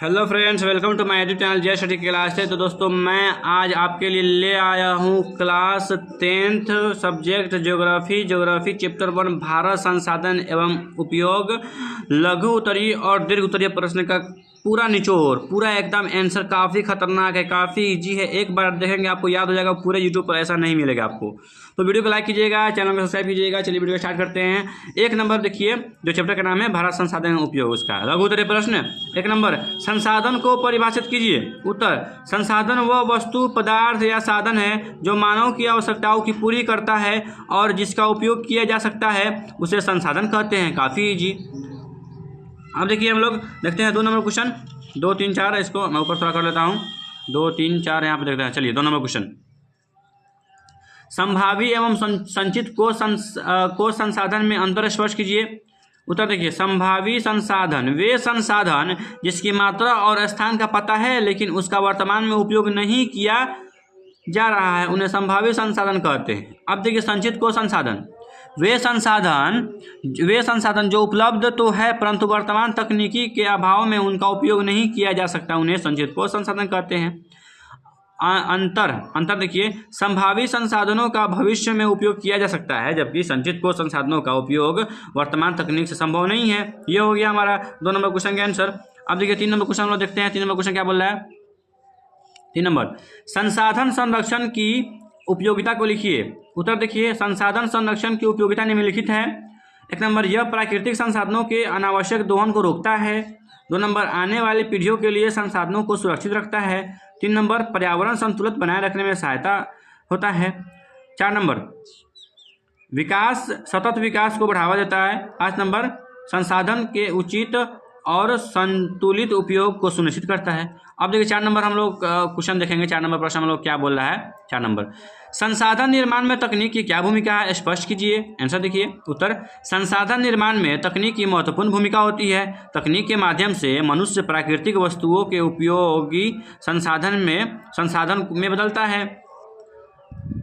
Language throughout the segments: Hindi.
Hello friends, welcome to my YouTube channel Jai study class है। तो दोस्तों, मैं आज आपके लिए ले आया हूँ class 10th subject geography chapter 1 Bharat संसाधन एवं उपयोग लघु उत्तरीय और दीर्घ उत्तरीय प्रश्न का पूरा निचोड़, पूरा एकदम आंसर काफ़ी खतरनाक है, काफ़ी इजी है। एक बार देखेंगे आपको याद हो जाएगा। पूरे यूट्यूब पर ऐसा नहीं मिलेगा आपको। तो वीडियो को लाइक कीजिएगा, चैनल को सब्सक्राइब कीजिएगा। चलिए वीडियो स्टार्ट करते हैं। एक नंबर देखिए, जो चैप्टर का नाम है भारत संसाधन एवं उपयोग, उसका लघु उत्तरीय प्रश्न। एक नंबर, संसाधन को परिभाषित कीजिए। उत्तर, संसाधन वह वस्तु, पदार्थ या साधन है जो मानव की आवश्यकताओं की पूरी करता है और जिसका उपयोग किया जा सकता है, उसे संसाधन कहते हैं। काफ़ी इजी। अब देखिए, हम लोग देखते हैं 2 नंबर क्वेश्चन। 2, 3, 4 इसको मैं ऊपर थोड़ा कर लेता हूँ। 2, 3, 4 यहाँ पे देखते हैं। चलिए 2 नंबर क्वेश्चन, संभावी एवं संचित कोश संसाधन में अंतर स्पष्ट कीजिए। उत्तर देखिए, संभावी संसाधन वे संसाधन जिसकी मात्रा और स्थान का पता है लेकिन उसका वर्तमान में उपयोग नहीं किया जा रहा है, उन्हें संभावी संसाधन कहते हैं। अब देखिए, संचित कोश संसाधन वे संसाधन जो उपलब्ध तो है परंतु वर्तमान तकनीकी के अभाव में उनका उपयोग नहीं किया जा सकता, उन्हें संचित कोश संसाधन कहते हैं। अंतर देखिए, संभावी संसाधनों का भविष्य में उपयोग किया जा सकता है जबकि संचित कोश संसाधनों का उपयोग वर्तमान तकनीक से संभव नहीं है। ये हो गया हमारा 2 नंबर क्वेश्चन का आंसर। अब देखिए 3 नंबर क्वेश्चन हम लोग देखते हैं। 3 नंबर क्वेश्चन क्या बोल रहा है। 3 नंबर, संसाधन संरक्षण की उपयोगिता को लिखिए। उत्तर देखिए, संसाधन संरक्षण की उपयोगिता निम्नलिखित है। 1 नंबर, यह प्राकृतिक संसाधनों के अनावश्यक दोहन को रोकता है। 2 नंबर, आने वाली पीढ़ियों के लिए संसाधनों को सुरक्षित रखता है। 3 नंबर, पर्यावरण संतुलित बनाए रखने में सहायता होता है। 4 नंबर, सतत विकास को बढ़ावा देता है। 5 नंबर, संसाधन के उचित और संतुलित उपयोग को सुनिश्चित करता है। अब देखिए 4 नंबर हम लोग क्वेश्चन देखेंगे। 4 नंबर प्रश्न हम लोग क्या बोल रहा है। 4 नंबर, संसाधन निर्माण में तकनीक की क्या भूमिका है, स्पष्ट कीजिए। आंसर देखिए। उत्तर, संसाधन निर्माण में तकनीक की महत्वपूर्ण भूमिका होती है। तकनीक के माध्यम से मनुष्य प्राकृतिक वस्तुओं के उपयोगी संसाधन में बदलता है।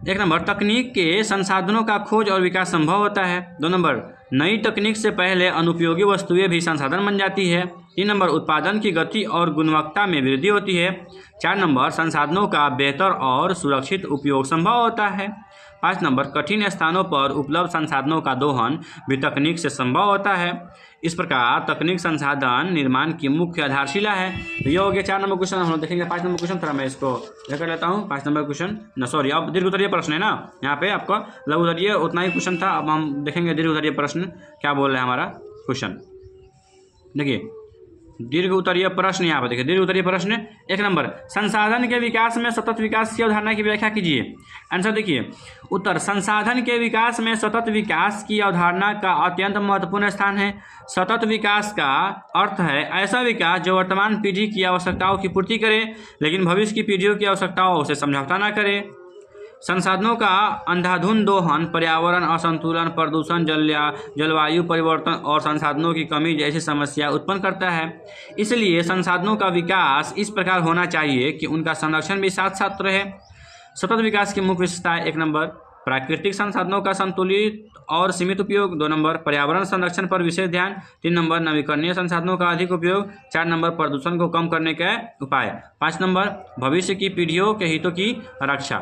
1 नंबर, तकनीक के संसाधनों का खोज और विकास संभव होता है। 2 नंबर, नई तकनीक से पहले अनुपयोगी वस्तुएं भी संसाधन बन जाती है। 3 नंबर, उत्पादन की गति और गुणवत्ता में वृद्धि होती है। 4 नंबर, संसाधनों का बेहतर और सुरक्षित उपयोग संभव होता है। 5 नंबर, कठिन स्थानों पर उपलब्ध संसाधनों का दोहन भी तकनीक से संभव होता है। इस प्रकार तकनीक संसाधन निर्माण की मुख्य आधारशिला है। तो ये हो गया 4 नंबर क्वेश्चन। हम लोग देखेंगे 5 नंबर क्वेश्चन। थोड़ा मैं इसको कर लेता हूँ। 5 नंबर क्वेश्चन सॉरी, अब दीर्घ उत्तरीय प्रश्न है ना। यहाँ पे आपका लघु उत्तरीय उतना ही क्वेश्चन था। अब हम देखेंगे दीर्घ उत्तरीय प्रश्न क्या बोल रहा है हमारा क्वेश्चन। देखिए दीर्घ उत्तरीय प्रश्न, यहाँ पर देखिए दीर्घ उत्तरीय प्रश्न। 1 नंबर, संसाधन के विकास में सतत विकास की अवधारणा की व्याख्या कीजिए। आंसर देखिए। उत्तर, संसाधन के विकास में सतत विकास की अवधारणा का अत्यंत महत्वपूर्ण स्थान है। सतत विकास का अर्थ है ऐसा विकास जो वर्तमान पीढ़ी की आवश्यकताओं की पूर्ति करे लेकिन भविष्य की पीढ़ियों की आवश्यकताओं से समझौता न करे। संसाधनों का अंधाधुंध दोहन पर्यावरण असंतुलन, प्रदूषण, जलवायु परिवर्तन और संसाधनों की कमी जैसी समस्या उत्पन्न करता है। इसलिए संसाधनों का विकास इस प्रकार होना चाहिए कि उनका संरक्षण भी साथ साथ रहे। सतत विकास की मुख्य विशेषताएं। 1 नंबर, प्राकृतिक संसाधनों का संतुलित और सीमित उपयोग। 2 नंबर, पर्यावरण संरक्षण पर विशेष ध्यान। 3 नंबर, नवीकरणीय संसाधनों का अधिक उपयोग। 4 नंबर, प्रदूषण को कम करने के उपाय। 5 नंबर, भविष्य की पीढ़ियों के हितों की रक्षा।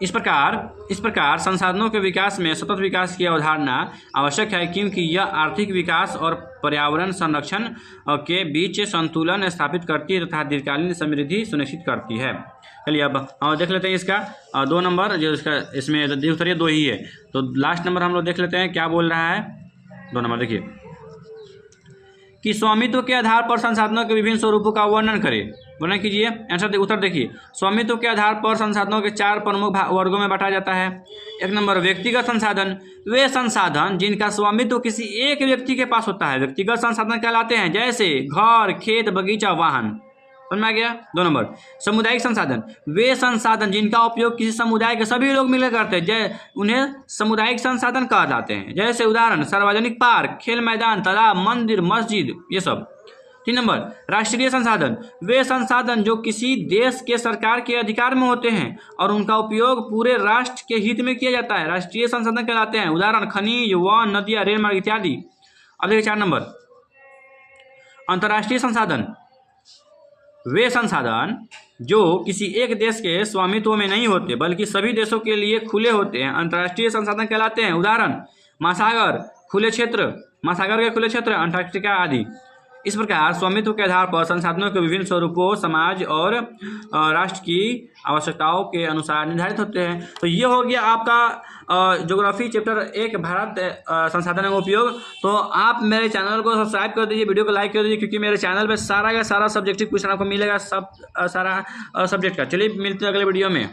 इस प्रकार संसाधनों के विकास में सतत विकास की अवधारणा आवश्यक है क्योंकि यह आर्थिक विकास और पर्यावरण संरक्षण के बीच संतुलन स्थापित करती है तथा दीर्घकालीन समृद्धि सुनिश्चित करती है। चलिए अब देख लेते हैं इसका 2 नंबर, जो इसका इसमें दीर्घ उत्तरीय 2 ही है। तो लास्ट नंबर हम लोग देख लेते हैं क्या बोल रहा है। 2 नंबर देखिए कि स्वामित्व के आधार पर संसाधनों के विभिन्न स्वरूपों का वर्णन कीजिए। आंसर उत्तर देखिए, स्वामित्व के आधार पर संसाधनों के 4 प्रमुख वर्गों में बांटा जाता है। 1 नंबर, व्यक्तिगत संसाधन वे संसाधन जिनका स्वामित्व किसी एक व्यक्ति के पास होता है, व्यक्तिगत संसाधन कहलाते हैं, जैसे घर, खेत, बगीचा, वाहन। समझ में आ गया। 2 नंबर, सामुदायिक संसाधन वे संसाधन जिनका उपयोग किसी समुदाय के सभी लोग मिलकर करते हैं, उन्हें सामुदायिक संसाधन कहा जाते हैं। जैसे उदाहरण सार्वजनिक पार्क, खेल मैदान, तालाब, मंदिर, मस्जिद, ये सब। 3 नंबर, राष्ट्रीय संसाधन वे संसाधन जो किसी देश के सरकार के अधिकार में होते हैं और उनका उपयोग पूरे राष्ट्र के हित में किया जाता है, राष्ट्रीय संसाधन कहलाते हैं। उदाहरण खनिज, वन, नदियाँ, रेल मार्ग इत्यादि। अब देखिए 4 नंबर, अंतर्राष्ट्रीय संसाधन वे संसाधन जो किसी एक देश के स्वामित्व में नहीं होते बल्कि सभी देशों के लिए खुले होते हैं अंतर्राष्ट्रीय संसाधन कहलाते हैं। उदाहरण महासागर के खुले क्षेत्र अंटार्कटिका आदि। इस प्रकार स्वामित्व के आधार पर संसाधनों के विभिन्न स्वरूपों समाज और राष्ट्र की आवश्यकताओं के अनुसार निर्धारित होते हैं। तो ये हो गया आपका ज्योग्राफी चैप्टर 1 भारत संसाधनों का उपयोग। तो आप मेरे चैनल को सब्सक्राइब कर दीजिए, वीडियो को लाइक कर दीजिए, क्योंकि मेरे चैनल पे सारा का सारा सब्जेक्टिव क्वेश्चन आपको मिलेगा, सब सारा सब्जेक्ट का। चलिए मिलते हैं अगले वीडियो में।